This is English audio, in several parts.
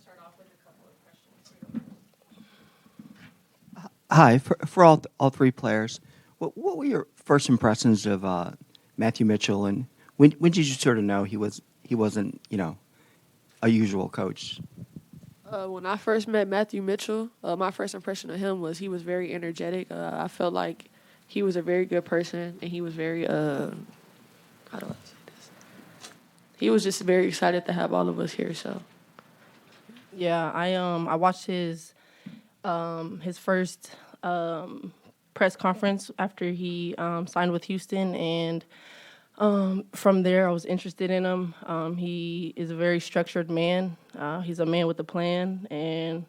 start off with a couple of questions for you. Hi, for all three players, what were your first impressions of Matthew Mitchell, and when did you sort of know he wasn't a usual coach? When I first met Matthew Mitchell, my first impression of him was he was very energetic. I felt like he was a very good person, and he was very how do I say this? He was just very excited to have all of us here. So Yeah, I watched his first press conference after he signed with Houston, and from there I was interested in him. He is a very structured man. He's a man with a plan, and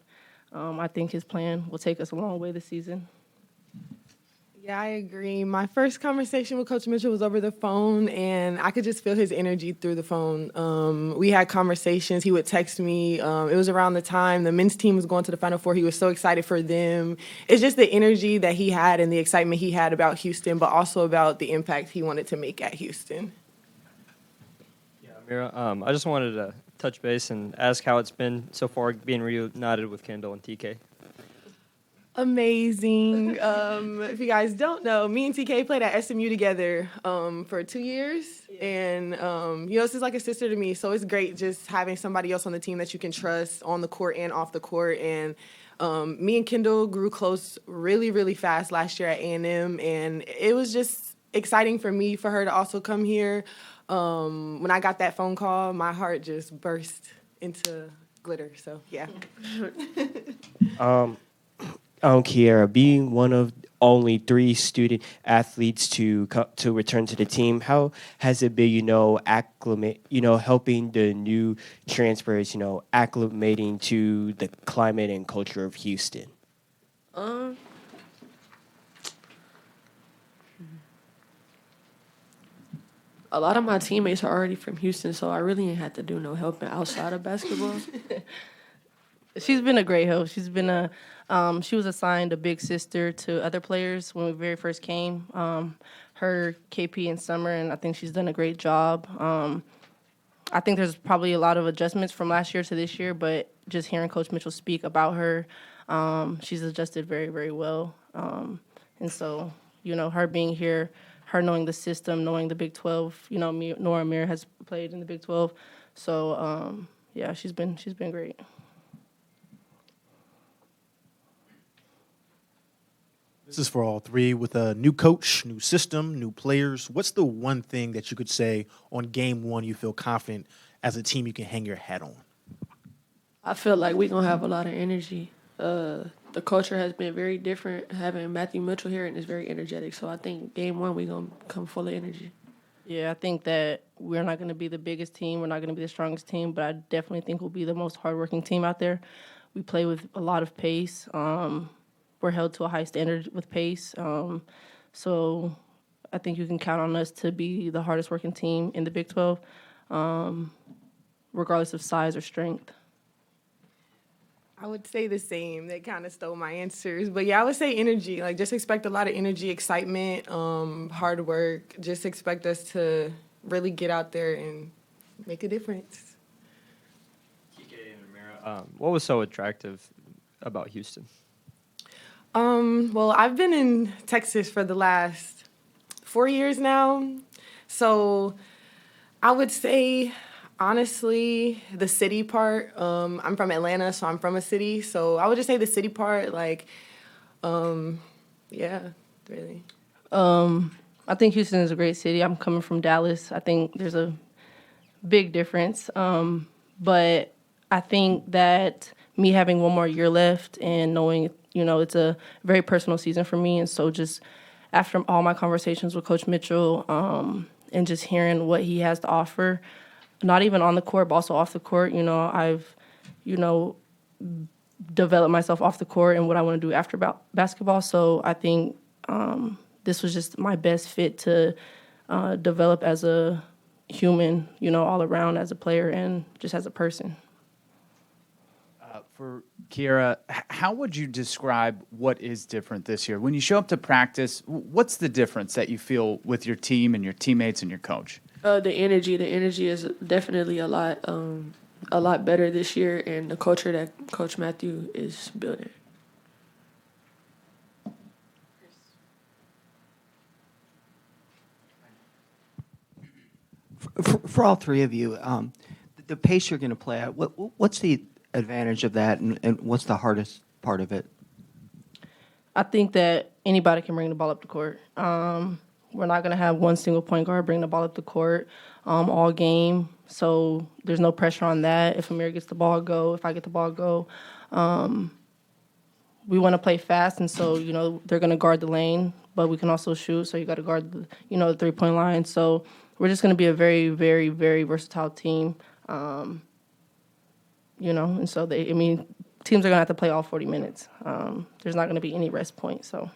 I think his plan will take us a long way this season. Yeah, I agree. My first conversation with Coach Mitchell was over the phone, and I could just feel his energy through the phone. We had conversations. He would text me. It was around the time the men's team was going to the Final Four. He was so excited for them. It's just the energy that he had and the excitement he had about Houston, but also about the impact he wanted to make at Houston. Yeah, Amira, I just wanted to touch base and ask how it's been so far being reunited with Kendall and TK. Amazing. If you guys don't know, me and TK played at SMU together for 2 years. Yeah. And, this is like a sister to me. So it's great just having somebody else on the team that you can trust on the court and off the court. And me and Kendall grew close really, really fast last year at A&M. And it was just exciting for me for her to also come here. When I got that phone call, my heart just burst into glitter. So, yeah. Kiera, being one of only 3 student athletes to return to the team, how has it been, acclimate, helping the new transfers, acclimating to the climate and culture of Houston? a lot of my teammates are already from Houston, so I really ain't had to do no helping outside of basketball. She's been a great help. She was assigned a big sister to other players when we very first came. Her, KP, and Summer, and I think she's done a great job. I think there's probably a lot of adjustments from last year to this year, but just hearing Coach Mitchell speak about her, she's adjusted very, very well. And so, her being here, her knowing the system, knowing the Big 12, Nora Mir has played in the Big 12. So, yeah, she's been great. This is for all three. With a new coach, new system, new players, what's the one thing that you could say on game one you feel confident as a team you can hang your hat on? I feel like we're going to have a lot of energy. The culture has been very different having Matthew Mitchell here, and it's very energetic. So I think game one, we're going to come full of energy. Yeah, I think that we're not going to be the biggest team. We're not going to be the strongest team, but I definitely think we'll be the most hardworking team out there. We play with a lot of pace. We're held to a high standard with pace. So I think you can count on us to be the hardest working team in the Big 12, regardless of size or strength. I would say the same. They kind of stole my answers. But, yeah, I would say energy. Like, just expect a lot of energy, excitement, hard work. Just expect us to really get out there and make a difference. TK and Amira, what was so attractive about Houston? Well, I've been in Texas for the last 4 years now. So I would say, honestly, the city part. I'm from Atlanta, so I'm from a city. So I would just say the city part, yeah, really. I think Houston is a great city. I'm coming from Dallas. I think there's a big difference. But I think that me having one more year left and knowing, it's a very personal season for me. And so just after all my conversations with Coach Mitchell and just hearing what he has to offer, not even on the court, but also off the court, I've, developed myself off the court and what I want to do after basketball. So I think this was just my best fit to develop as a human, all around as a player and just as a person. For Kiera, how would you describe what is different this year? When you show up to practice, what's the difference that you feel with your team and your teammates and your coach? The energy is definitely a lot a lot better this year and the culture that Coach Matthew is building. For all three of you, the pace you're going to play at, what's the advantage of that, and what's the hardest part of it? I think that anybody can bring the ball up the court. We're not going to have one single point guard bring the ball up the court all game, so there's no pressure on that. If Amir gets the ball, go. If I get the ball, go. We want to play fast, and so, they're going to guard the lane, but we can also shoot, so you got to guard the three-point line. So we're just going to be a very, very, very versatile team, and so teams are going to have to play all 40 minutes. There's not going to be any rest point, so.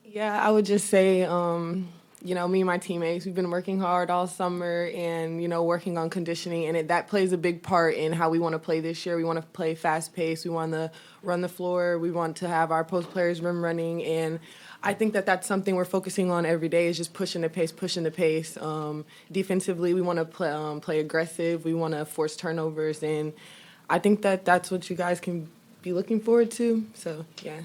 Yeah, I would just say, me and my teammates, we've been working hard all summer and, working on conditioning, and that plays a big part in how we want to play this year. We want to play fast-paced. We want to run the floor. We want to have our post players rim running, and I think that that's something we're focusing on every day is just pushing the pace. Defensively, we want to play aggressive. We want to force turnovers, and I think that that's what you guys can be looking forward to. So, yeah.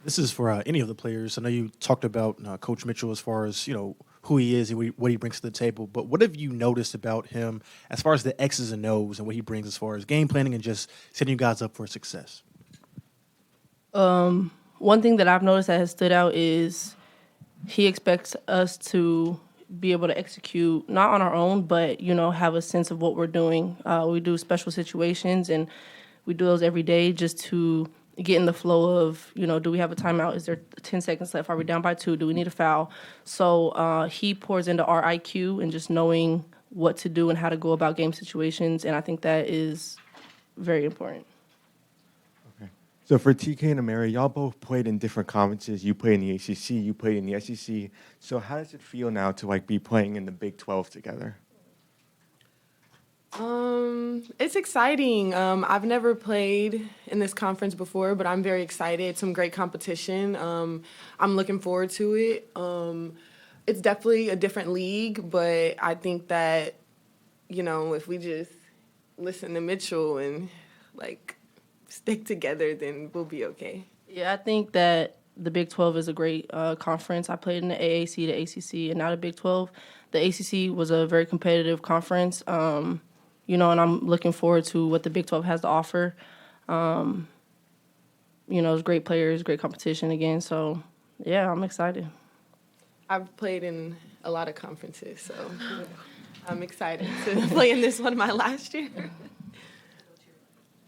This is for any of the players. I know you talked about Coach Mitchell as far as, who he is and what he brings to the table. But what have you noticed about him as far as the X's and O's and what he brings as far as game planning and just setting you guys up for success? One thing that I've noticed that has stood out is he expects us to be able to execute, not on our own, but, have a sense of what we're doing. We do special situations, and we do those every day just to get in the flow of, do we have a timeout? Is there 10 seconds left? Are we down by 2? Do we need a foul? So he pours into our IQ and just knowing what to do and how to go about game situations, and I think that is very important. So for TK and Amira, y'all both played in different conferences. You played in the ACC, you played in the SEC. So how does it feel now to be playing in the Big 12 together? It's exciting. I've never played in this conference before, but I'm very excited. It's some great competition. I'm looking forward to it. It's definitely a different league, but I think that, if we just listen to Mitchell and stick together, then we'll be okay. Yeah, I think that the Big 12 is a great conference. I played in the AAC, the ACC, and now the Big 12. The ACC was a very competitive conference, and I'm looking forward to what the Big 12 has to offer. It's great players, great competition again. So, yeah, I'm excited. I've played in a lot of conferences, so I'm excited to play in this one my last year.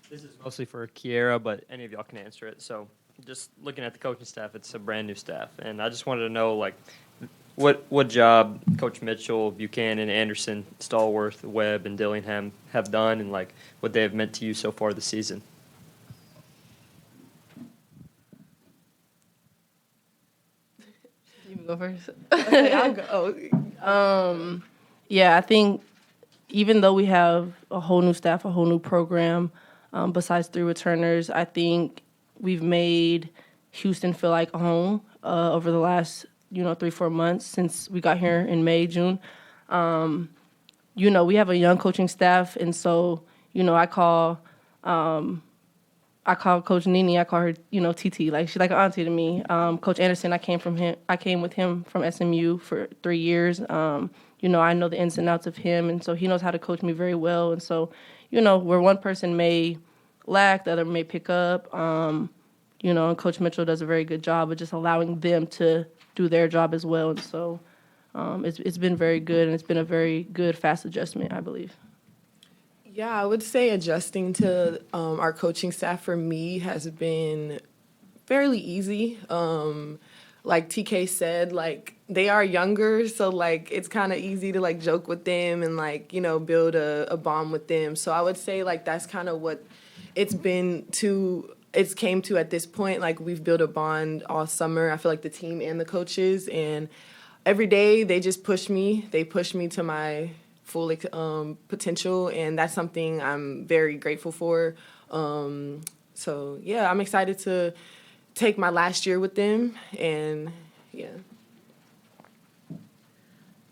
This is mostly for Kiera, but any of y'all can answer it. So just looking at the coaching staff, it's a brand new staff. And I just wanted to know, what job Coach Mitchell, Buchanan, Anderson, Stallworth, Webb, and Dillingham have done and, what they have meant to you so far this season. You can go first. Okay, I'll go. Yeah, I think even though we have a whole new staff, a whole new program, besides 3 returners, I think we've made Houston feel like a home over the last, 3-4 months since we got here in May, June. We have a young coaching staff, and so, I call Coach Nini, I call her, TT, she's like an auntie to me. Coach Anderson, I came with him from SMU for 3 years. I know the ins and outs of him, and so he knows how to coach me very well. And so, where one person may lack, the other may pick up. And Coach Mitchell does a very good job of just allowing them to do their job as well. And so it's been very good, and it's been a very good, fast adjustment, I believe. Yeah, I would say adjusting to our coaching staff for me has been fairly easy. Like TK said, they are younger, so it's kind of easy to joke with them and build a bond with them. So I would say that's kind of what it's came to at this point. We've built a bond all summer. I feel like the team and the coaches, and every day they just push me. They push me to my full potential, and that's something I'm very grateful for. So yeah, I'm excited to take my last year with them, and yeah.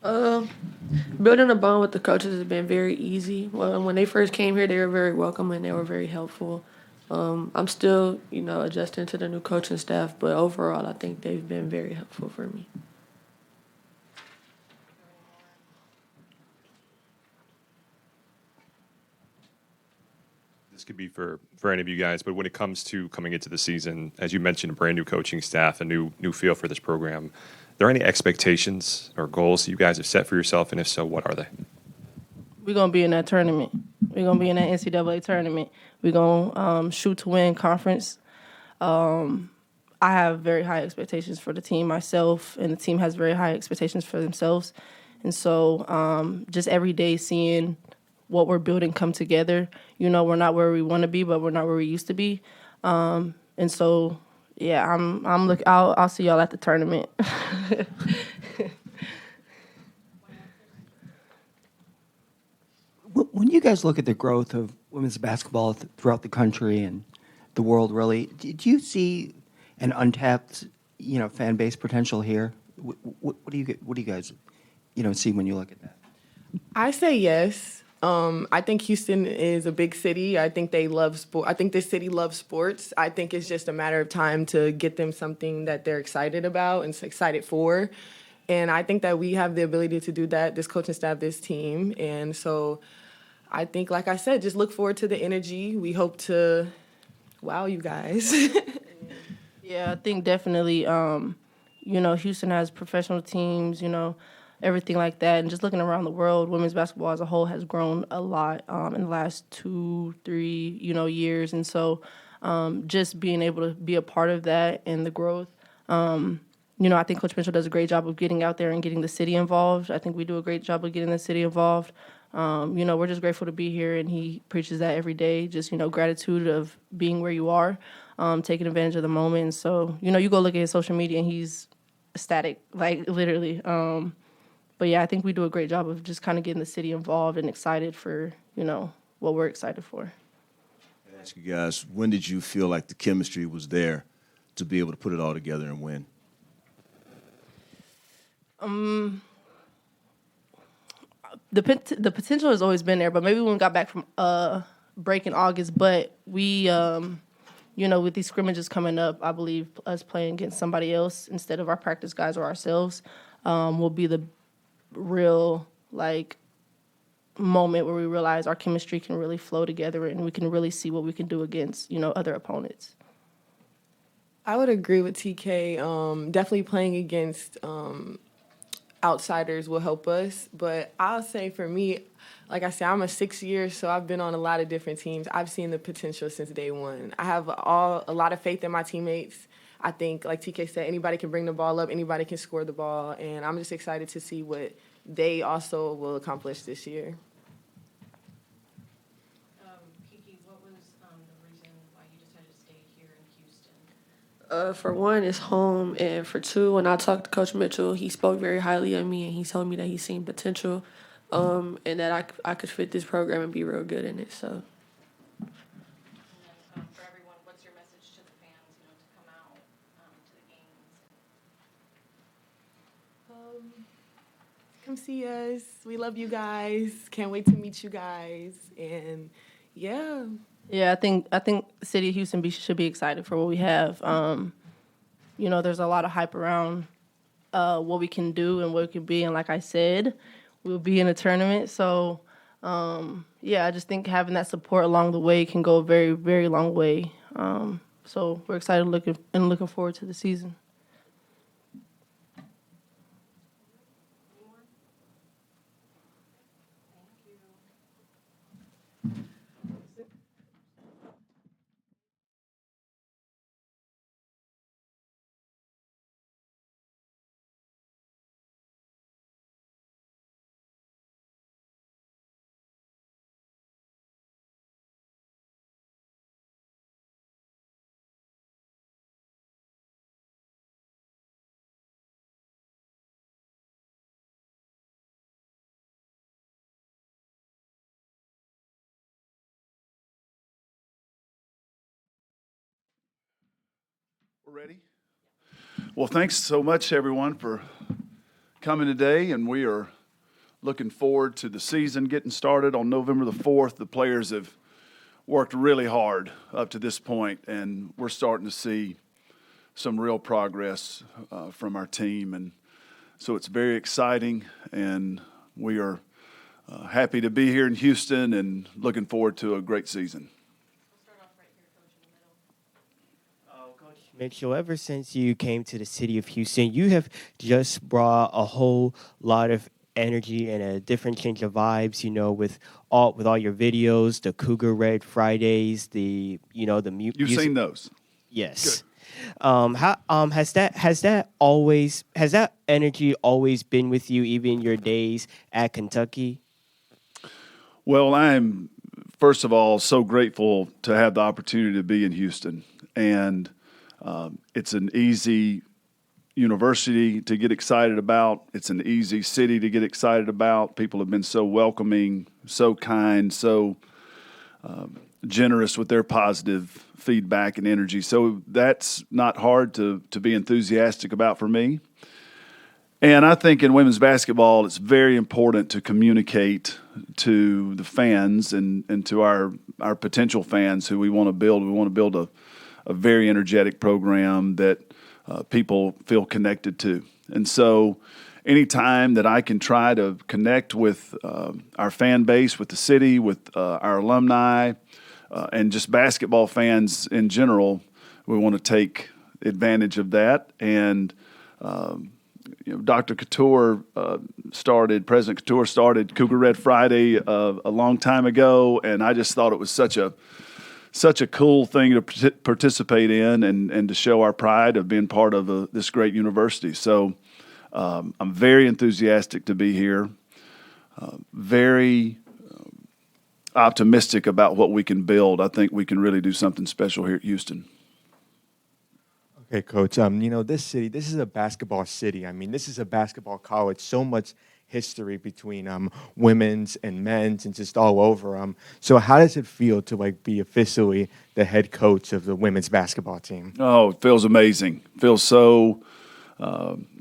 Um, Building a bond with the coaches has been very easy. Well, when they first came here, they were very welcoming. They were very helpful. I'm still, adjusting to the new coaching staff, but overall, I think they've been very helpful for me. This could be for any of you guys, but when it comes to coming into the season, as you mentioned, a brand new coaching staff, a new feel for this program. Are there any expectations or goals that you guys have set for yourself, and if so, what are they? We're gonna be in that tournament. We're gonna be in that NCAA tournament. We're gonna shoot to win conference. I have very high expectations for the team myself, and the team has very high expectations for themselves. And so, just every day seeing what we're building come together. We're not where we want to be, but we're not where we used to be. And so, yeah, I'm look. I'll see y'all at the tournament. When you guys look at the growth of women's basketball throughout the country and the world, really, do you see an untapped, fan base potential here? What do you guys, see when you look at that? I say yes. I think Houston is a big city. I think they love sport. I think this city loves sports. I think it's just a matter of time to get them something that they're excited about and excited for. And I think that we have the ability to do that, this coaching staff, this team. And so I think, like I said, just look forward to the energy. We hope to wow you guys. Yeah, I think definitely, Houston has professional teams, everything like that. And just looking around the world, women's basketball as a whole has grown a lot in the last 2-3, years. And so just being able to be a part of that and the growth, I think Coach Mitchell does a great job of getting out there and getting the city involved. I think we do a great job of getting the city involved. We're just grateful to be here, and he preaches that every day, just, gratitude of being where you are, taking advantage of the moment. And so, you go look at his social media, and he's ecstatic, like, literally. But, yeah, I think we do a great job of just kind of getting the city involved and excited for, what we're excited for. Ask you guys, when did you feel like the chemistry was there to be able to put it all together and win? The potential has always been there, but maybe when we got back from break in August. But we, with these scrimmages coming up, I believe us playing against somebody else instead of our practice guys or ourselves will be the real, moment where we realize our chemistry can really flow together and we can really see what we can do against, other opponents. I would agree with TK. Definitely playing against outsiders will help us. But I'll say for me, like I said, I'm a 6 year, so I've been on a lot of different teams. I've seen the potential since day one. I have a lot of faith in my teammates. I think, like TK said, anybody can bring the ball up, anybody can score the ball, and I'm just excited to see what they also will accomplish this year. Kiki, what was the reason why you decided to stay here in Houston? For one, it's home, and for two, when I talked to Coach Mitchell, he spoke very highly of me, and he told me that he seen potential, and that I could fit this program and be real good in it. So. And then for everyone, what's your message to the fans, to come out to the games? Come see us. We love you guys. Can't wait to meet you guys. And yeah. Yeah, I think the city of Houston should be excited for what we have. There's a lot of hype around what we can do and what we can be. And like I said, we'll be in a tournament. So, I just think having that support along the way can go a very, very long way. So we're excited looking forward to the season. We're ready? Well, thanks so much, everyone, for coming today, and we are looking forward to the season getting started on November the 4th. The players have worked really hard up to this point, and we're starting to see some real progress from our team. And so it's very exciting, and we are happy to be here in Houston and looking forward to a great season. Coach Mitchell, ever since you came to the city of Houston, you have just brought a whole lot of energy and a different change of vibes, with all your videos, the Cougar Red Fridays, the You've seen those? Yes. Has that energy always been with you, even in your days at Kentucky? Well, I am, first of all, so grateful to have the opportunity to be in Houston. And it's an easy university to get excited about. It's an easy city to get excited about. People have been so welcoming, so kind, so generous with their positive feedback and energy. So that's not hard to be enthusiastic about for me. And I think in women's basketball, it's very important to communicate to the fans and to our potential fans who we want to build. We want to build a very energetic program that people feel connected to. And so anytime that I can try to connect with our fan base, with the city, with our alumni, and just basketball fans in general, we want to take advantage of that. And President Couture started Cougar Red Friday a long time ago, and I just thought it was such a cool thing to participate in and to show our pride of being part of this great university. So I'm very enthusiastic to be here, very optimistic about what we can build. I think we can really do something special here at Houston. Okay, Coach. This city, this is a basketball city. I mean, this is a basketball college. So much history between women's and men's and just all over. So how does it feel to be officially the head coach of the women's basketball team? Oh, it feels amazing. Feels so,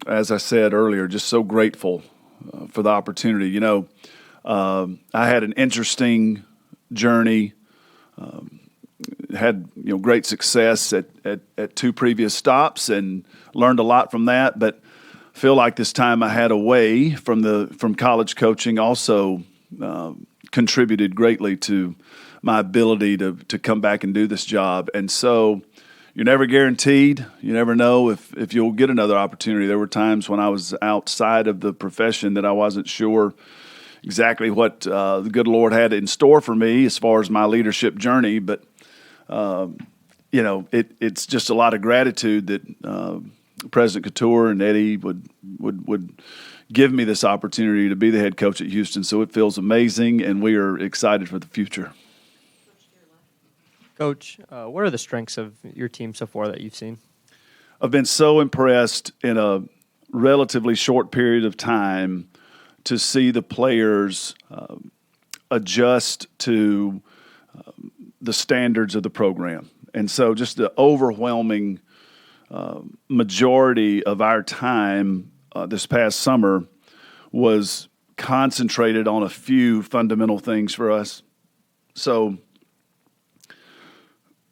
as I said earlier, just so grateful for the opportunity. I had an interesting journey. Had great success at two previous stops and learned a lot from that. But feel like this time I had away from college coaching also contributed greatly to my ability to come back and do this job. And so you're never guaranteed. You never know if you'll get another opportunity. There were times when I was outside of the profession that I wasn't sure exactly what the good Lord had in store for me as far as my leadership journey. But it's just a lot of gratitude that President Couture and Eddie would give me this opportunity to be the head coach at Houston. So it feels amazing, and we are excited for the future. Coach, what are the strengths of your team so far that you've seen? I've been so impressed in a relatively short period of time to see the players adjust to the standards of the program. And so just the overwhelming majority of our time this past summer was concentrated on a few fundamental things for us. So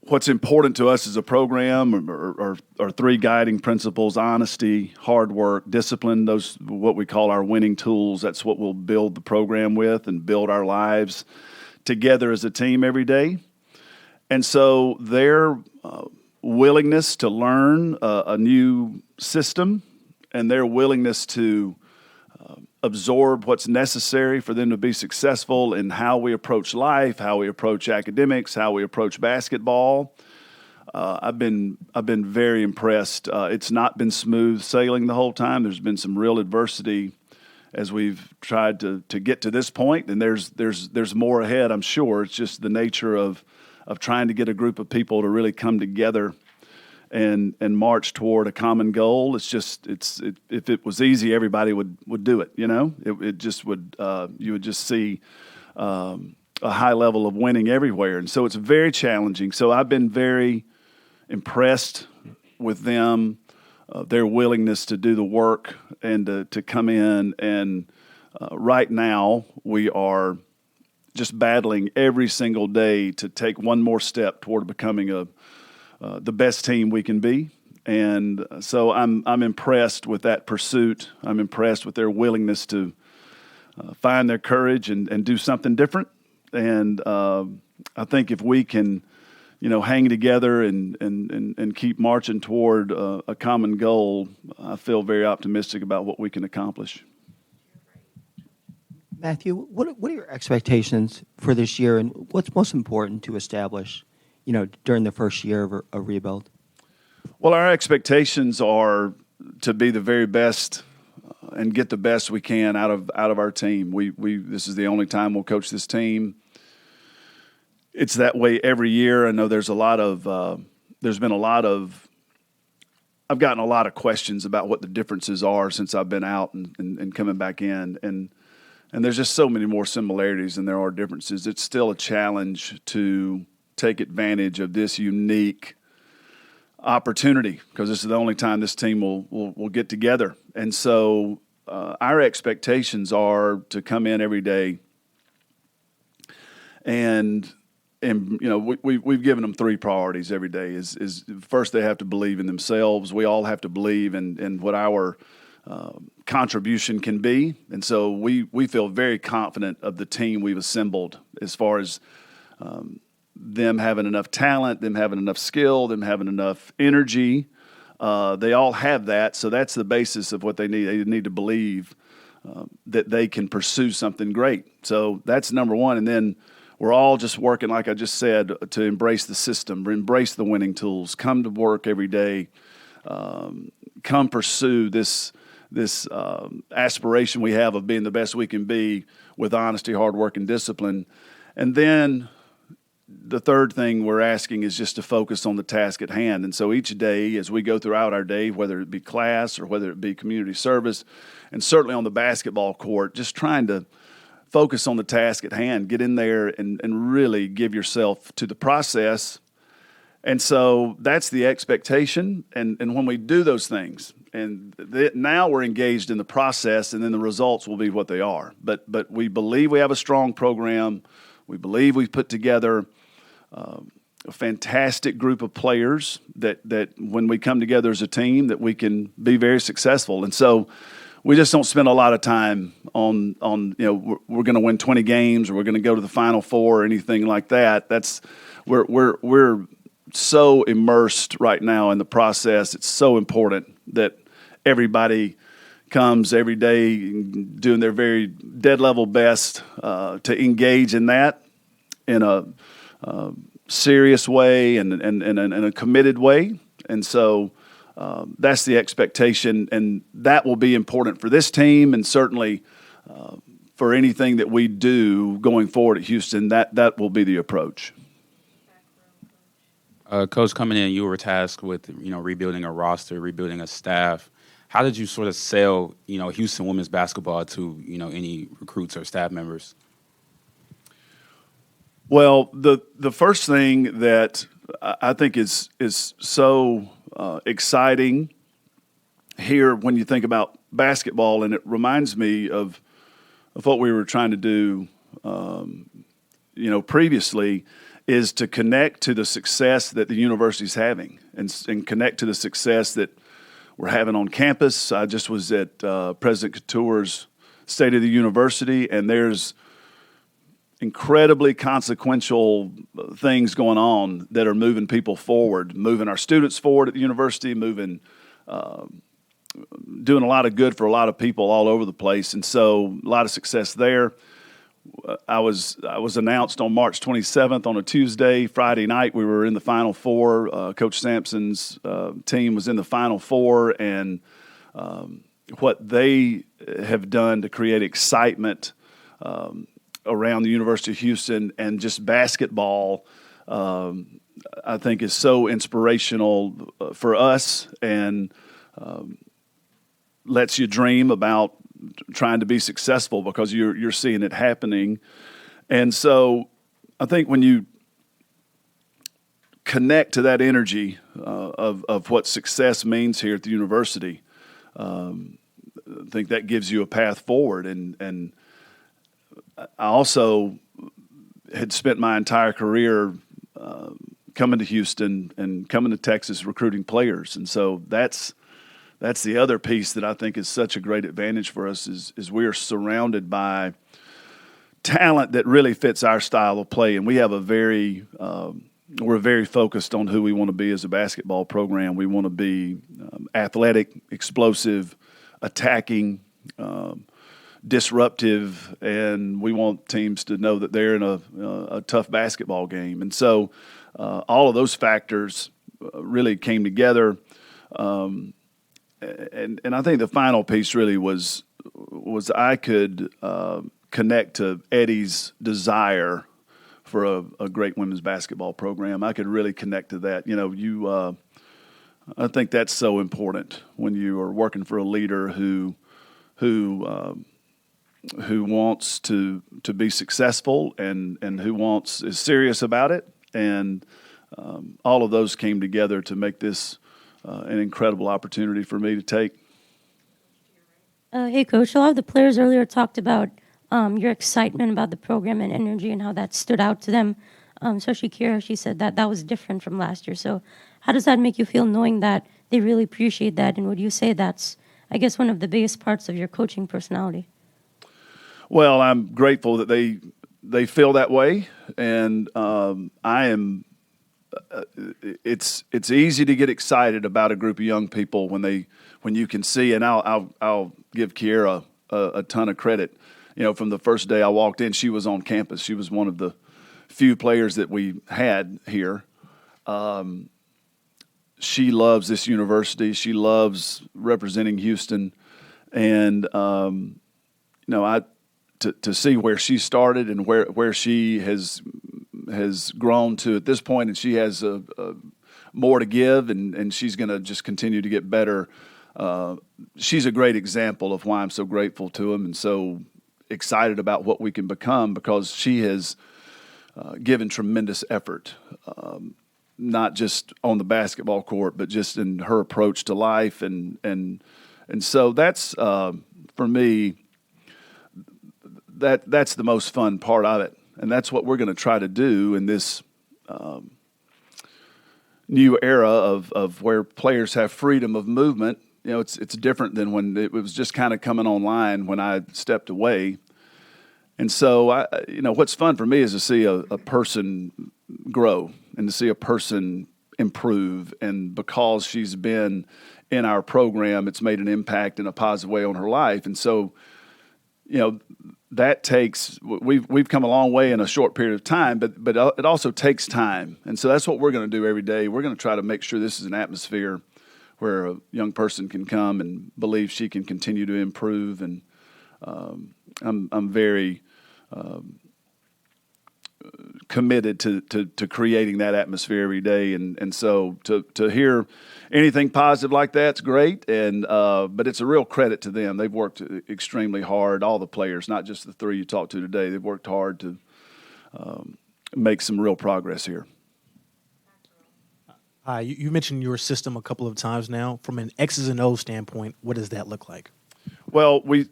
what's important to us as a program are three guiding principles: honesty, hard work, discipline. Those what we call our winning tools. That's what we'll build the program with and build our lives together as a team every day. And so their willingness to learn a new system and their willingness to absorb what's necessary for them to be successful in how we approach life, how we approach academics, how we approach basketball. I've been very impressed. It's not been smooth sailing the whole time. There's been some real adversity as we've tried to get to this point, and there's more ahead, I'm sure. It's just the nature of trying to get a group of people to really come together and march toward a common goal. If it was easy, everybody would do it. It just would. You would just see a high level of winning everywhere, and so it's very challenging. So I've been very impressed with them their willingness to do the work and to come in. And right now, we are just battling every single day to take one more step toward becoming the best team we can be. And so I'm impressed with that pursuit. I'm impressed with their willingness to find their courage and do something different. And I think if we can, hang together and keep marching toward a common goal, I feel very optimistic about what we can accomplish. Matthew, what are your expectations for this year, and what's most important to establish, during the first year of a rebuild? Well, our expectations are to be the very best and get the best we can out of our team. This is the only time we'll coach this team. It's that way every year. I know there's been a lot of, I've gotten a lot of questions about what the differences are since I've been out and coming back in. And there's just so many more similarities than there are differences. It's still a challenge to take advantage of this unique opportunity because this is the only time this team will get together. And so our expectations are to come in every day and we've given them three priorities every day. Is first they have to believe in themselves. We all have to believe in what our contribution can be. And so we feel very confident of the team we've assembled as far as them having enough talent, them having enough skill, them having enough energy. They all have that, so that's the basis of what they need. They need to believe that they can pursue something great. So that's number one. And then we're all just working, like I just said, to embrace the system, embrace the winning tools, come to work every day, come pursue this aspiration we have of being the best we can be with honesty, hard work, and discipline. And then the third thing we're asking is just to focus on the task at hand. And so each day as we go throughout our day, whether it be class or whether it be community service, and certainly on the basketball court, just trying to focus on the task at hand, get in there and really give yourself to the process. And so that's the expectation. And when we do those things, and now we're engaged in the process, and then the results will be what they are. But we believe we have a strong program. We believe we've put together a fantastic group of players that when we come together as a team, that we can be very successful. And so we just don't spend a lot of time on we're going to win 20 games or we're going to go to the Final Four or anything like that. We're so immersed right now in the process. It's so important that everybody comes every day doing their very dead level best to engage in that in a serious way and in a committed way. And so that's the expectation, and that will be important for this team and certainly for anything that we do going forward at Houston. That will be the approach. Coach, coming in, you were tasked with rebuilding a roster, rebuilding a staff. How did you sort of sell Houston women's basketball to any recruits or staff members? Well, the first thing that I think is so exciting here when you think about basketball, and it reminds me of what we were trying to do, previously, is to connect to the success that the university's having and connect to the success that we're having on campus. I just was at President Couture's State of the University, and there's incredibly consequential things going on that are moving people forward, moving our students forward at the university, doing a lot of good for a lot of people all over the place. And so a lot of success there. I was announced on March 27th on a Tuesday. Friday night, we were in the Final Four. Coach Sampson's team was in the Final Four, and what they have done to create excitement around the University of Houston and just basketball, I think is so inspirational for us and lets you dream about trying to be successful because you're seeing it happening. And so I think when you connect to that energy of what success means here at the university, I think that gives you a path forward. And I also had spent my entire career coming to Houston and coming to Texas recruiting players. And so that's the other piece that I think is such a great advantage for us is we are surrounded by talent that really fits our style of play. And we have we're very focused on who we want to be as a basketball program. We want to be athletic, explosive, attacking, disruptive, and we want teams to know that they're in a tough basketball game. And so all of those factors really came together. And I think the final piece really was I could connect to Eddie's desire for a great women's basketball program. I could really connect to that. I think that's so important when you are working for a leader who wants to be successful and who is serious about it. And all of those came together to make this an incredible opportunity for me to take. Hey, Coach, a lot of the players earlier talked about your excitement about the program and energy and how that stood out to them. Especially Kira, she said that was different from last year. So how does that make you feel knowing that they really appreciate that? And would you say that's, I guess, one of the biggest parts of your coaching personality? Well, I'm grateful that they feel that way. And I am it's easy to get excited about a group of young people when you can see, and I'll give Kiera a ton of credit. From the first day I walked in, she was on campus. She was one of the few players that we had here. She loves this university. She loves representing Houston, and to see where she started and where she has grown to at this point, and she has more to give, and she's going to just continue to get better. She's a great example of why I'm so grateful to him and so excited about what we can become, because she has given tremendous effort, not just on the basketball court, but just in her approach to life. And so that's, for me, that's the most fun part of it. And that's what we're going to try to do in this new era of where players have freedom of movement. It's different than when it was just kind of coming online when I stepped away. And so, what's fun for me is to see a person grow and to see a person improve. And because she's been in our program, it's made an impact in a positive way on her life. And so, that takes, we've come a long way in a short period of time, but it also takes time. And so that's what we're going to do every day. We're going to try to make sure this is an atmosphere where a young person can come and believe she can continue to improve. And I'm very committed to creating that atmosphere every day. And so to hear anything positive like that's great. And but it's a real credit to them. They've worked extremely hard, all the players, not just the three you talked to today. They've worked hard to make some real progress here. You mentioned your system a couple of times now. From an X's and O's standpoint, what does that look like? Well, we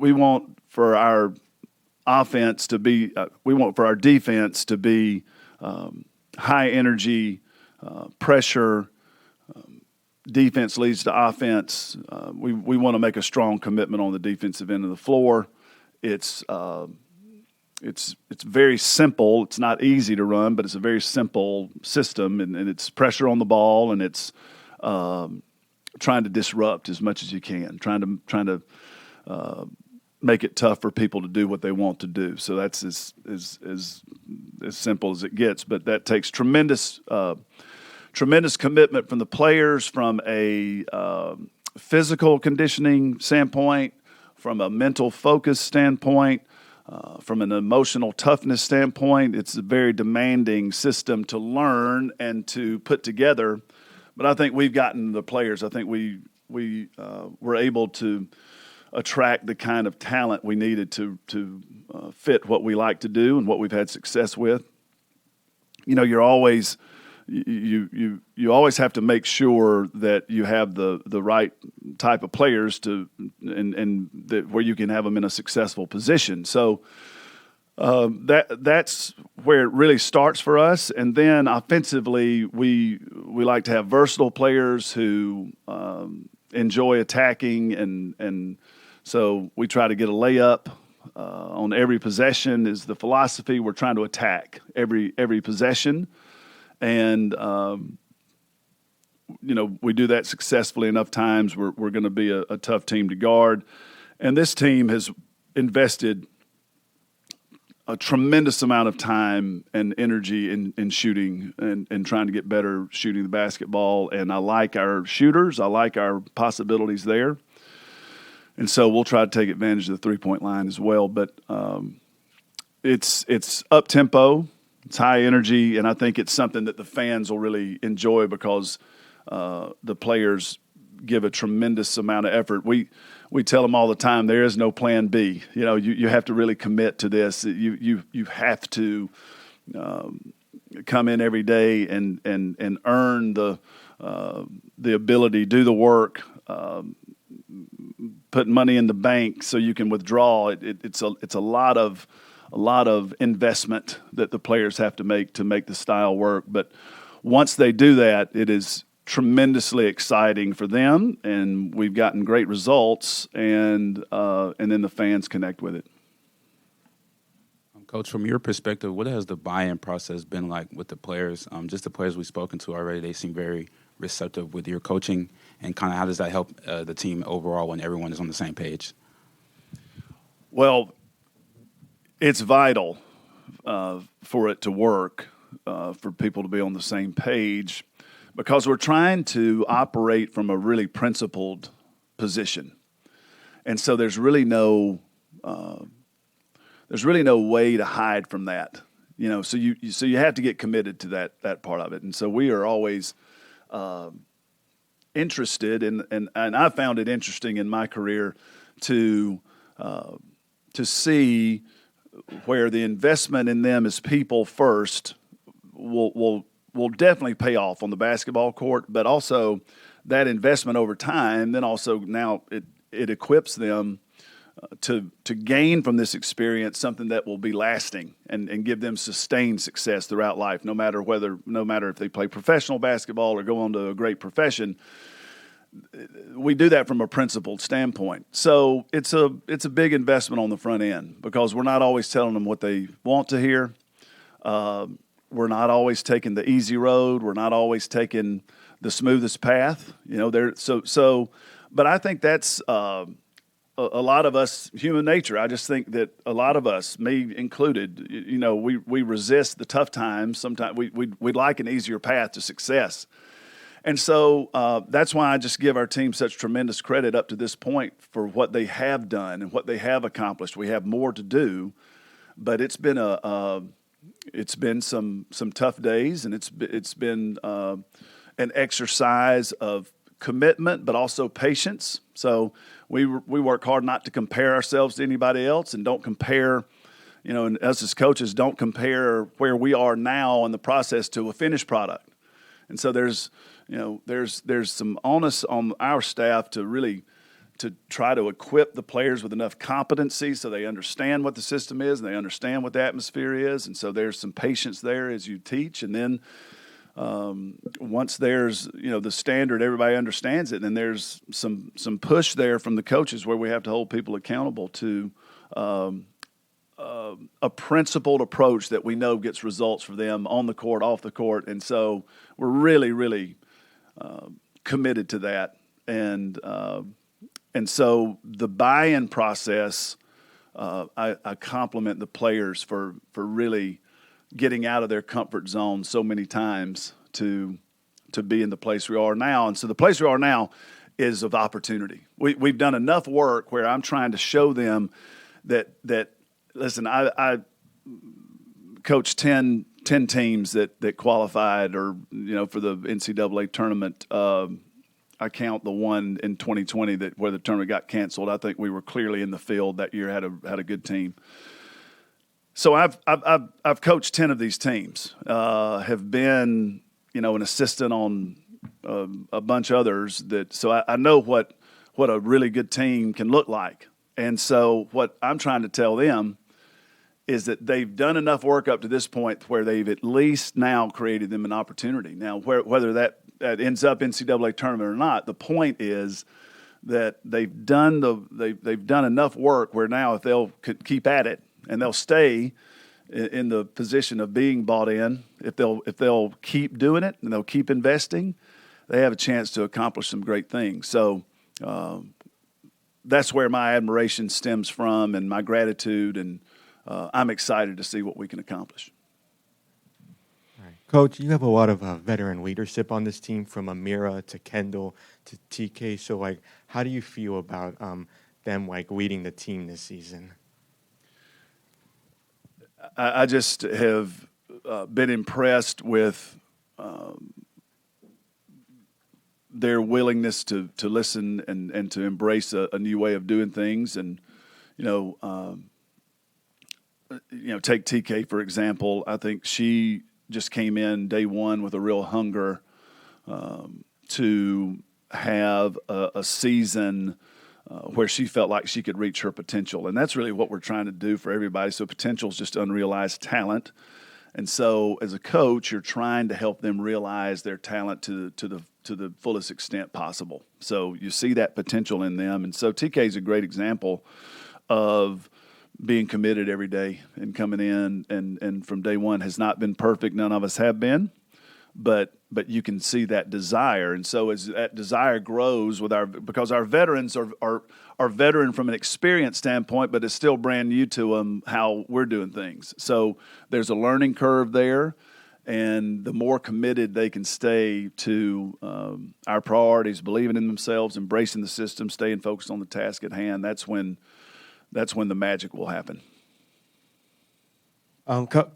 want for our offense to be, we want for our defense to be high energy, pressure. Defense leads to offense. We want to make a strong commitment on the defensive end of the floor. It's very simple. It's not easy to run, but it's a very simple system, and it's pressure on the ball, and it's trying to disrupt as much as you can, trying to make it tough for people to do what they want to do. So that's as simple as it gets. But that takes tremendous commitment from the players, from a physical conditioning standpoint, from a mental focus standpoint, from an emotional toughness standpoint. It's a very demanding system to learn and to put together. But I think we've gotten the players. I think we were able to attract the kind of talent we needed to fit what we like to do and what we've had success with. you're always you always have to make sure that you have the right type of players and that where you can have them in a successful position. So that's where it really starts for us. And then offensively, we like to have versatile players who enjoy attacking, and so we try to get a layup on every possession is the philosophy. We're trying to attack every possession. And, we do that successfully enough times. We're going to be a tough team to guard. And this team has invested a tremendous amount of time and energy in shooting and trying to get better shooting the basketball. And I like our shooters. I like our possibilities there. And so we'll try to take advantage of the three-point line as well. But it's up-tempo. It's high energy, and I think it's something that the fans will really enjoy because the players give a tremendous amount of effort. We tell them all the time there is no plan B. You have to really commit to this. You have to come in every day and earn the ability, do the work, put money in the bank so you can withdraw. It's a lot of investment that the players have to make the style work. But once they do that, it is tremendously exciting for them, and we've gotten great results, and then the fans connect with it. Coach, from your perspective, what has the buy-in process been like with the players? Just the players we've spoken to already, they seem very receptive with your coaching, and kind of how does that help the team overall when everyone is on the same page? Well, it's vital for it to work, for people to be on the same page, because we're trying to operate from a really principled position. And so there's really no way to hide from that. So you have to get committed to that part of it. And so we are always interested and I found it interesting in my career to see where the investment in them as people first will definitely pay off on the basketball court, but also that investment over time, then also now it equips them to gain from this experience something that will be lasting and give them sustained success throughout life, no matter if they play professional basketball or go on to a great profession. We do that from a principled standpoint. So it's a big investment on the front end because we're not always telling them what they want to hear. We're not always taking the easy road. We're not always taking the smoothest path. But I think that's a lot of us, human nature. I just think that a lot of us, me included, we resist the tough times. Sometimes we'd like an easier path to success. And so that's why I just give our team such tremendous credit up to this point for what they have done and what they have accomplished. We have more to do, but it's been some tough days, and it's been an exercise of commitment, but also patience. So we work hard not to compare ourselves to anybody else, and don't compare. And us as coaches don't compare where we are now in the process to a finished product. And so there's some onus on our staff to try to equip the players with enough competency so they understand what the system is and they understand what the atmosphere is. And so there's some patience there as you teach. And then once there's, the standard, everybody understands it, and there's some push there from the coaches where we have to hold people accountable to a principled approach that we know gets results for them on the court, off the court. And so we're really, really committed to that. And so the buy-in process, I compliment the players for really getting out of their comfort zone so many times to be in the place we are now. And so the place we are now is of opportunity. We've done enough work where I'm trying to show them that listen, I coached 10 teams that qualified or, for the NCAA tournament. I count the one in 2020 where the tournament got canceled. I think we were clearly in the field that year, had a good team. So I've coached 10 of these teams. Have been an assistant on a bunch of others. So I know what a really good team can look like. And so what I'm trying to tell them is that they've done enough work up to this point where they've at least now created them an opportunity. Now, whether that ends up NCAA tournament or not, the point is that they've done enough work where now if they'll keep at it and they'll stay in the position of being bought in, if they'll keep doing it and they'll keep investing, they have a chance to accomplish some great things. So that's where my admiration stems from and my gratitude, and I'm excited to see what we can accomplish. Coach, you have a lot of veteran leadership on this team, from Amira to Kendall to TK. So, how do you feel about them, leading the team this season? I just have been impressed with their willingness to listen and to embrace a new way of doing things. And, take TK, for example. I think she just came in day one with a real hunger to have a season where she felt like she could reach her potential. And that's really what we're trying to do for everybody. So potential is just unrealized talent. And so as a coach, you're trying to help them realize their talent to the fullest extent possible. So you see that potential in them. And so TK is a great example of being committed every day and coming in and from day one has not been perfect. None of us have been, but you can see that desire. And so as that desire grows because our veterans are veteran from an experience standpoint, but it's still brand new to them how we're doing things. So there's a learning curve there. And the more committed they can stay to our priorities, believing in themselves, embracing the system, staying focused on the task at hand, that's when the magic will happen.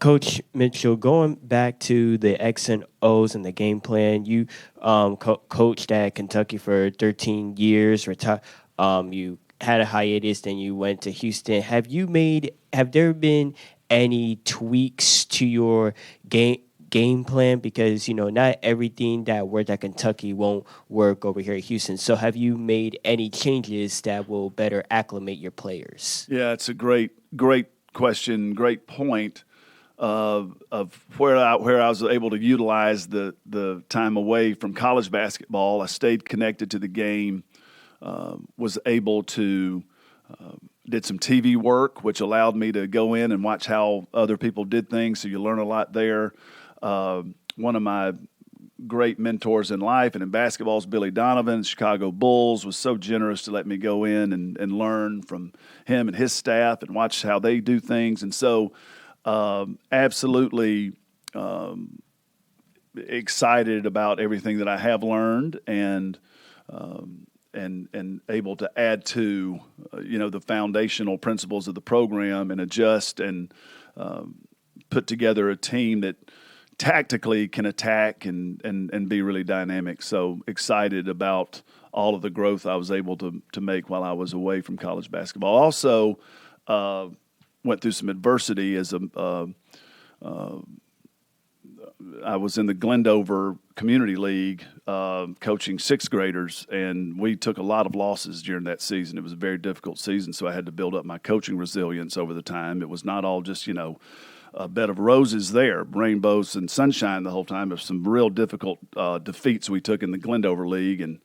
Coach Mitchell, going back to the X and O's and the game plan, you coached at Kentucky for 13 years. You had a hiatus, then you went to Houston. Have there been any tweaks to your game plan? Because, not everything that worked at Kentucky won't work over here at Houston. So have you made any changes that will better acclimate your players? Yeah, it's a great question, great point of where I was able to utilize the time away from college basketball. I stayed connected to the game, was able to did some TV work, which allowed me to go in and watch how other people did things, so you learn a lot there. One of my great mentors in life and in basketball is Billy Donovan. Chicago Bulls was so generous to let me go in and learn from him and his staff and watch how they do things. And so absolutely excited about everything that I have learned and able to add to, the foundational principles of the program and adjust and put together a team that tactically can attack and be really dynamic. So excited about all of the growth I was able to make while I was away from college basketball. Also went through some adversity as I was in the Glendover Community League coaching sixth graders, and we took a lot of losses during that season. It was a very difficult season, so I had to build up my coaching resilience over the time. It was not all just, a bed of roses there, rainbows and sunshine the whole time. There's some real difficult defeats we took in the Glendover League, and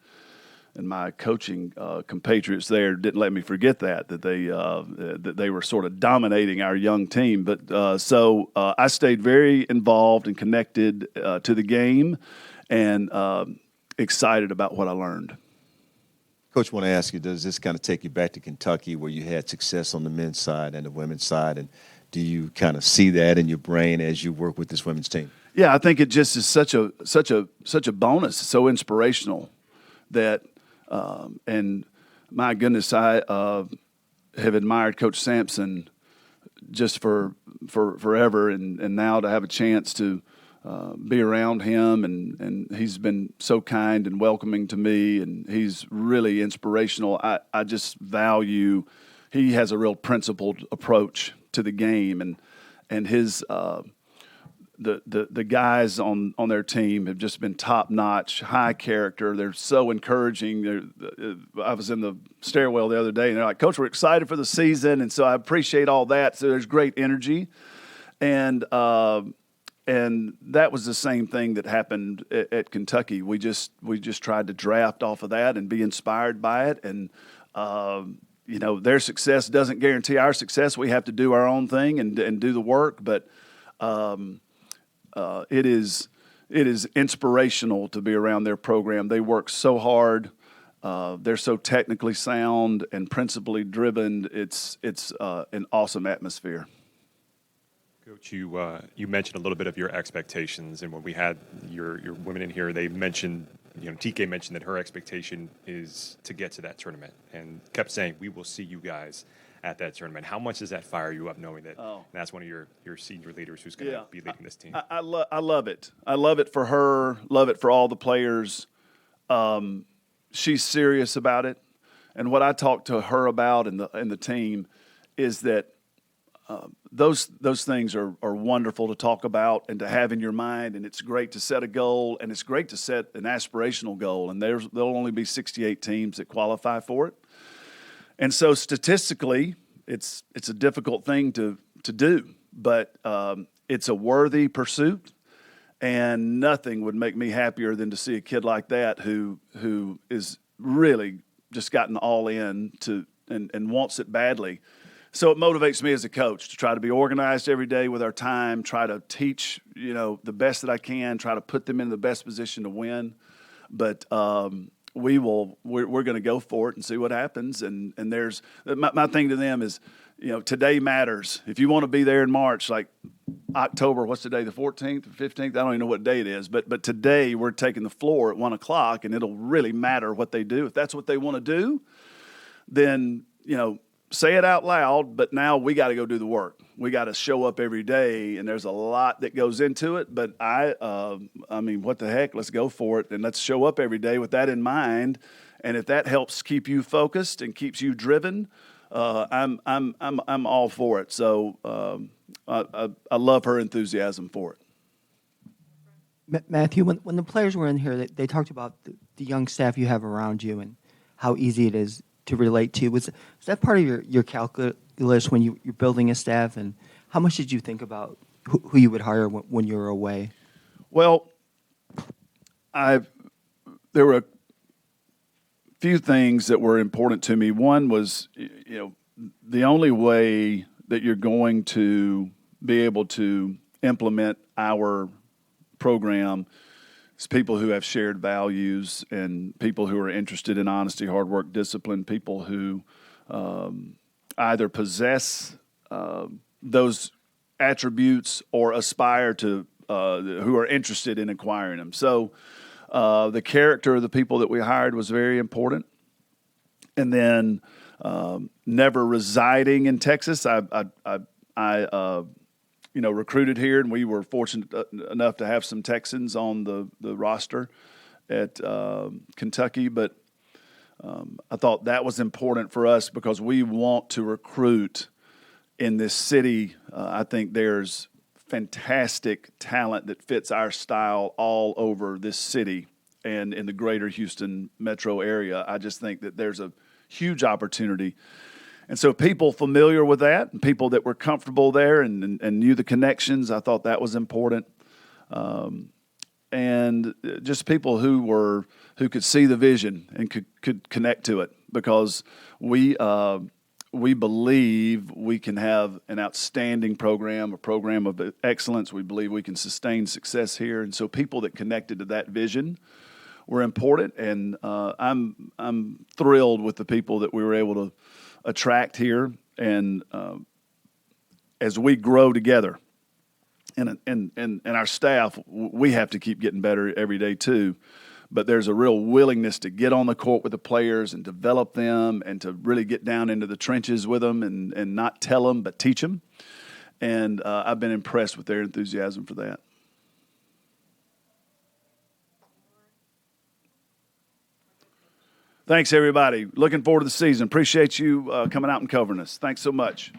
my coaching compatriots there didn't let me forget that they were sort of dominating our young team. But so I stayed very involved and connected to the game, and excited about what I learned. Coach, I want to ask you, does this kind of take you back to Kentucky where you had success on the men's side and the women's side, and do you kind of see that in your brain as you work with this women's team? Yeah, I think it just is such a bonus, so inspirational that, and my goodness, I have admired Coach Sampson just for forever, and now to have a chance to be around him, and he's been so kind and welcoming to me, and he's really inspirational. I just value, he has a real principled approach to the game, his the guys on their team have just been top notch, high character. They're so encouraging. I was in the stairwell the other day, and they're like, "Coach, we're excited for the season," and so I appreciate all that. So there's great energy, and that was the same thing that happened at Kentucky. We just tried to draft off of that and be inspired by it, and their success doesn't guarantee our success. We have to do our own thing and do the work, but. It is inspirational to be around their program. They work so hard. They're so technically sound and principally driven. It's an awesome atmosphere. Coach, you mentioned a little bit of your expectations, and when we had your women in here, they mentioned, TK mentioned that her expectation is to get to that tournament, and kept saying, "We will see you guys at that tournament." How much does that fire you up, knowing that that's one of your senior leaders who's going to be leading this team? I love it. I love it for her. Love it for all the players. She's serious about it, and what I talked to her about and the team is that those things are wonderful to talk about and to have in your mind, and it's great to set a goal, and it's great to set an aspirational goal, and there'll only be 68 teams that qualify for it. And so statistically, it's a difficult thing to do, but it's a worthy pursuit, and nothing would make me happier than to see a kid like that who is really just gotten all in and wants it badly. So it motivates me as a coach to try to be organized every day with our time, try to teach the best that I can, try to put them in the best position to win, but. We're going to go for it and see what happens. And there's my thing to them is, today matters. If you want to be there in March, like October, what's the day, the 14th or 15th? I don't even know what day it is. But today we're taking the floor at 1 o'clock, and it'll really matter what they do. If that's what they want to do, then, say it out loud, but now we got to go do the work. We got to show up every day, and there's a lot that goes into it. But I mean, what the heck? Let's go for it, and let's show up every day with that in mind. And if that helps keep you focused and keeps you driven, I'm all for it. So I love her enthusiasm for it. Matthew, when the players were in here, they talked about the young staff you have around you and how easy it is to relate to. Was that part of your calculus when you're building a staff, and how much did you think about who you would hire when you were away? Well, there were a few things that were important to me. One was, the only way that you're going to be able to implement our program is people who have shared values and people who are interested in honesty, hard work, discipline, people who either possess those attributes or aspire to, who are interested in acquiring them. So the character of the people that we hired was very important. And then never residing in Texas, I recruited here, and we were fortunate enough to have some Texans on the roster at Kentucky. But I thought that was important for us because we want to recruit in this city. I think there's fantastic talent that fits our style all over this city and in the greater Houston metro area. I just think that there's a huge opportunity. And so people familiar with that and people that were comfortable there and knew the connections, I thought that was important. And just people who could see the vision and could connect to it, because we believe we can have an outstanding program, a program of excellence. We believe we can sustain success here. And so people that connected to that vision were important. And I'm thrilled with the people that we were able to attract here, and as we grow together, and our staff, we have to keep getting better every day too. But there's a real willingness to get on the court with the players and develop them, and to really get down into the trenches with them, and not tell them but teach them. And I've been impressed with their enthusiasm for that. Thanks, everybody. Looking forward to the season. Appreciate you coming out and covering us. Thanks so much.